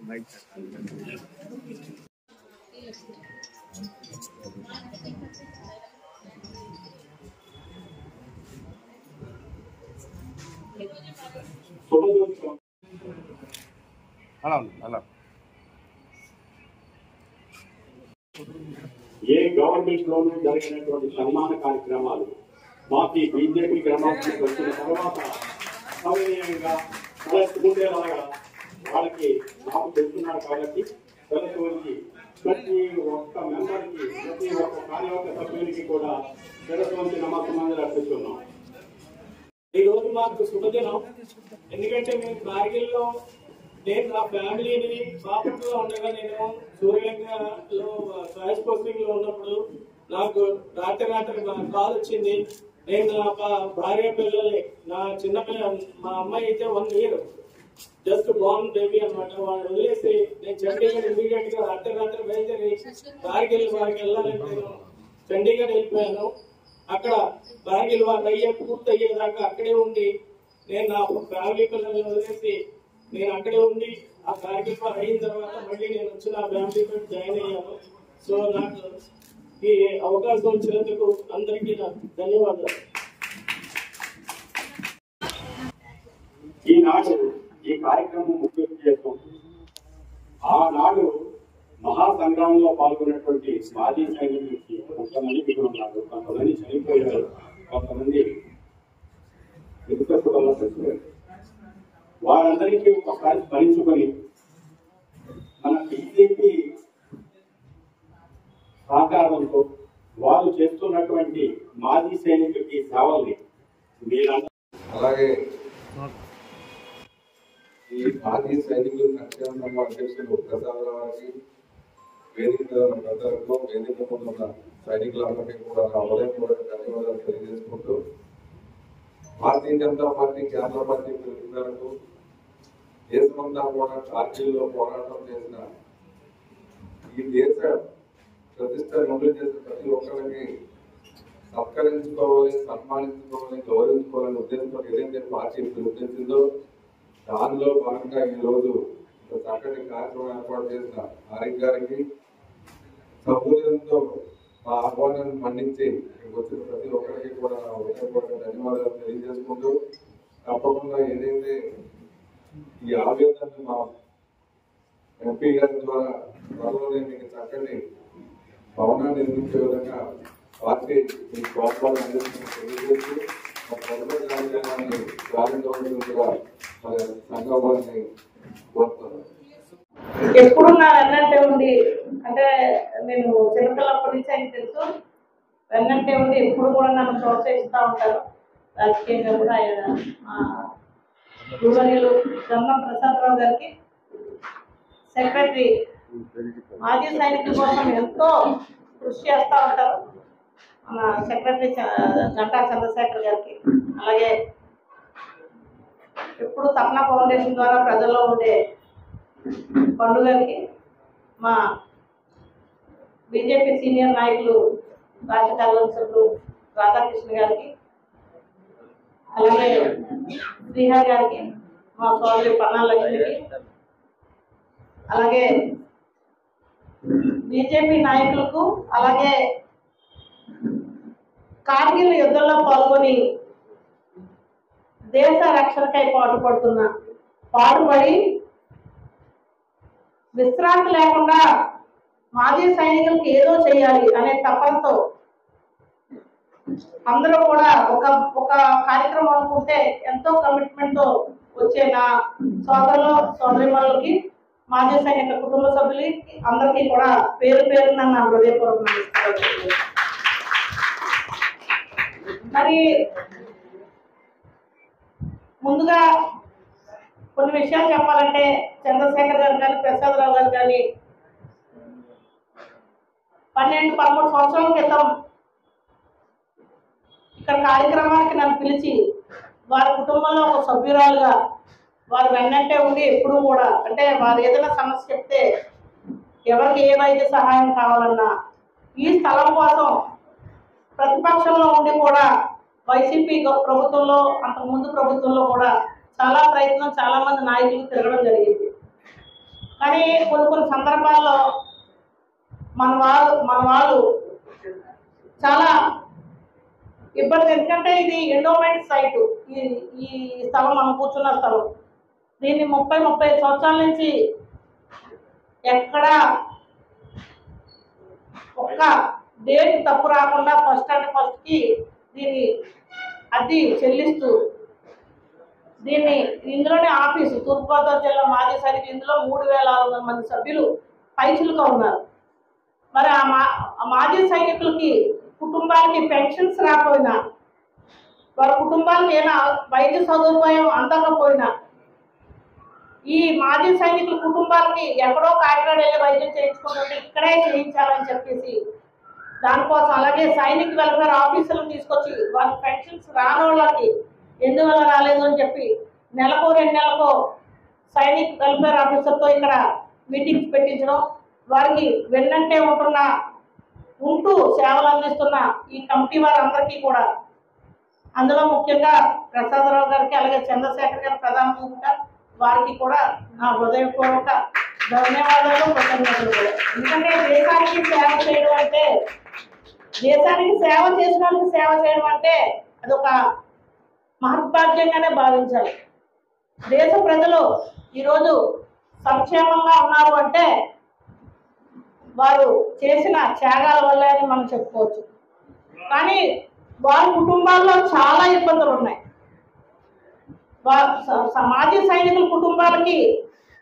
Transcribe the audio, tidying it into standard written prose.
ఏ government లోనూ జరిగినటువంటి సన్మాన కార్యక్రమాలు మాకు బీజేపీ గ్రామానికి వచ్చిన తర్వాత సమయంగా ఉండేలాగా వాళ్ళకి నాకు తెలుస్తున్నారు కాబట్టి తెలుసుకొని ప్రతి ఒక్క మెంబర్కి ప్రతి ఒక్క కార్యవర్గ సభ్యునికి కూడా తెలుసుకొని నమ్మకం అర్పిస్తున్నాం. ఈ రోజు మాకు శుభదినం. ఎందుకంటే మేము కార్గిల్లో నేను నా ఫ్యామిలీని బాపట్లో ఉండగా నేను సూర్యలింగలో చాయిస్ పోస్టింగ్ లో ఉన్నప్పుడు నాకు రాత్రి కాల్ వచ్చింది. నేను నా భార్య పిల్లల్ని నా చిన్న మా అమ్మాయి అయితే 1 year జస్ట్ బార్న్ బేబీ అనమాట. వాళ్ళు వదిలేసి నేను చండీగఢ్ ఇమీడియట్ గా రాత్రి బయలుదేరి కార్గిల్ వారికి వెళ్ళాలని నేను చండీగఢ్ వెళ్ళిపోయాను. అక్కడ కార్గిల్ వారు పూర్తి అయ్యేదాకా అక్కడే ఉండి నేను నా ఫ్యామిలీ పిల్లల్ని వదిలేసి నేను అక్కడే ఉండి ఆ కార్గిల్ వారు అయిన తర్వాత మళ్ళీ నేను వచ్చి నా ఫ్యామిలీతో జాయిన్ అయ్యాను. సో నాకు ఈ అవకాశం ఇచ్చినందుకు అందరికీ ధన్యవాదాలు. ఈనాడు ఈ కార్యక్రమం ముఖ్య ఉద్దేశం ఆనాడు మహాసంగ్రామంలో పాల్గొన్నటువంటి మాజీ సైనికులకి కొంతమంది ఇక్కడ ఉన్నారు, కొంతమంది చనిపోయారు, కొంతమంది కుటుంబ సభ్యులు. వారందరికీ ఒకసారి స్మరించుకొని మన బీజేపీ సహకారంతో వారు చేస్తున్నటువంటి మాజీ సైనికులకి సేవల్ని మీరందరూ అలాగే ఈ మాజీ సైనికులు సంక్షేమ సంఘ అధ్యక్షులు ప్రసాదరావు గారికి, వేదిక పెద్దలకు, వేదిక ఉన్న సైనికులందరికీ కూడా ఉదయపూర్వక ధన్యవాదాలు తెలియజేసుకుంటూ భారతీయ జనతా పార్టీ కేంద్ర పార్టీ పిలుపులకు దేశమంతా కూడా కార్గిల్లో పోరాటం చేసిన ఈ దేశ ప్రతిష్ట నమోదు చేసిన ప్రతి ఒక్కరికి సత్కరించుకోవాలి, సన్మానించుకోవాలి, గౌరవించుకోవాలనే ఉద్దేశంతో ఏదైతే పార్టీ పిలుపునిచ్చిందో దానిలో భాగంగా ఈరోజు చక్కటి కార్యక్రమం ఏర్పాటు చేసిన ఆరిక్ గారికి సౌకర్యంతో మా ఆహ్వానాన్ని మన్నించి వచ్చిన ప్రతి ఒక్కరికి కూడా హృదయపూర్వక ధన్యవాదాలు తెలియజేసుకుంటూ తప్పకుండా ఏదైతే ఈ ఆవేదనను మా ఎంపీ గారి ద్వారా త్వరలోనే మీకు చక్కటి భవనాన్ని నిర్మించే విధంగా పార్టీ మీ ప్రోత్సాహం అందిస్తున్న తెలియజేస్తూ మా ప్రభుత్వ కార్యక్రమాన్ని ప్రారంభించగా మరి సంఘాన్ని కోరుతున్నాను. ఎప్పుడు నా వెన్నంటే ఉండి, అంటే నేను చిన్నపిల్లప్పటి నుంచి ఆయన తెలుసు, వెన్నంటే ఉండి ఎప్పుడు కూడా నన్ను ప్రోత్సహిస్తూ ఉంటారు. రాజకీయంగా కూడా ఆయన గురువర్యులు గంగం ప్రసాదరావు గారికి, సెక్రటరీ మాజీ సైనికుల కోసం ఎంతో కృషి చేస్తూ ఉంటారు మన సెక్రటరీ గంటా చంద్రశేఖర్ గారికి, అలాగే ఎప్పుడు సప్నా ఫౌండేషన్ ద్వారా ప్రజల్లో ఉండే పండు గారికి, మా బీజేపీ సీనియర్ నాయకులు రాష్ట్ర కార్యదర్శులు రాధాకృష్ణ గారికి, అలాగే శ్రీహరి గారికి, మా సోదరి పన్నా లక్ష్మికి, అలాగే బీజేపీ నాయకులకు, అలాగే కార్గిల్ యుద్ధంలో పాల్గొని దేశ రక్షణకై పాటుపడి విశ్రాంతి లేకుండా మాజీ సైనికులకు ఏదో చేయాలి అనే తపంతో అందరూ కూడా ఒక కార్యక్రమం అనుకుంటే ఎంతో కమిట్మెంట్ తో వచ్చే నా సోదరులకి, మాజీ సైనిక కుటుంబ సభ్యులకి అందరికీ కూడా పేరు పేరున నా హృదయపూర్వక మరి ముందుగా కొన్ని విషయాలు చెప్పాలంటే చంద్రశేఖర్ గారు కానీ, ప్రసాదరావు గారు కానీ 12-13 సంవత్సరాల క్రితం ఇక్కడ కార్యక్రమానికి నన్ను పిలిచి వారి కుటుంబంలో ఒక సభ్యురాలుగా వారు వెన్నంటే ఉండి ఎప్పుడు కూడా, అంటే వారు ఏదైనా సమస్య చెప్తే ఎవరికి ఏ వైద్య సహాయం కావాలన్నా ఈ స్థలం కోసం ప్రతిపక్షంలో ఉండి కూడా వైసీపీ ప్రభుత్వంలో, అంతకుముందు ప్రభుత్వంలో కూడా చాలా ప్రయత్నం, చాలా మంది నాయకులు తిరగడం జరిగింది. కానీ కొన్ని సందర్భాల్లో మన వాళ్ళు చాలా ఇబ్బంది. ఎందుకంటే ఇది ఎండోమెంట్ సైటు, ఈ స్థలం మనం కూర్చున్న స్థలం. దీన్ని 30-35 సంవత్సరాల నుంచి ఎక్కడా ఒక్క డేట్ తప్పు రాకుండా ఫస్ట్కి దీన్ని అద్దె చెల్లిస్తూ దీన్ని ఇందులోనే ఆఫీసు తూర్పుగోదావరి జిల్లా మాజీ సైనికులు ఇందులో 3600 మంది సభ్యులు పైచులుగా ఉన్నారు. మరి ఆ మాజీ సైనికులకి కుటుంబాలకి పెన్షన్స్ రాకపోయినా, వారి కుటుంబాలకు ఏమైనా వైద్య సదుపాయం అందకపోయినా, ఈ మాజీ సైనికుల కుటుంబాలకి ఎక్కడో కాకినాడ వెళ్ళి వైద్యం చేయించుకుంటుంటే ఇక్కడే చేయించాలని చెప్పేసి దానికోసం, అలాగే సైనిక వెల్ఫేర్ ఆఫీసులను తీసుకొచ్చి వాళ్ళ పెన్షన్స్ రాని వాళ్ళకి ఎందువల్ల రాలేదు అని చెప్పి నెలకో 2 నెలలకో సైనిక్ వెల్ఫేర్ ఆఫీసర్తో ఇక్కడ మీటింగ్స్ పెట్టించడం, వారికి వెన్నంటే ఉంటూ సేవలు అందిస్తున్న ఈ కమిటీ వారందరికీ కూడా, అందులో ముఖ్యంగా ప్రసాదరావు గారికి అలాగే చంద్రశేఖర్ గారు ప్రధానంగా వారికి కూడా నా హృదయపూర్వక ధన్యవాదాలు, కృతజ్ఞతలు కూడా. ఎందుకంటే దేశానికి సేవ చేయడం అంటే, దేశానికి సేవ చేసిన వాళ్ళకి సేవ చేయడం అంటే అదొక మహత్భాగ్యంగానే భావించాలి. దేశ ప్రజలు ఈరోజు సంక్షేమంగా ఉన్నారు అంటే వారు చేసిన త్యాగాల వల్లే అని మనం చెప్పుకోవచ్చు. కానీ వారి కుటుంబాల్లో చాలా ఇబ్బందులు ఉన్నాయి. మాజీ సైనికుల కుటుంబాలకి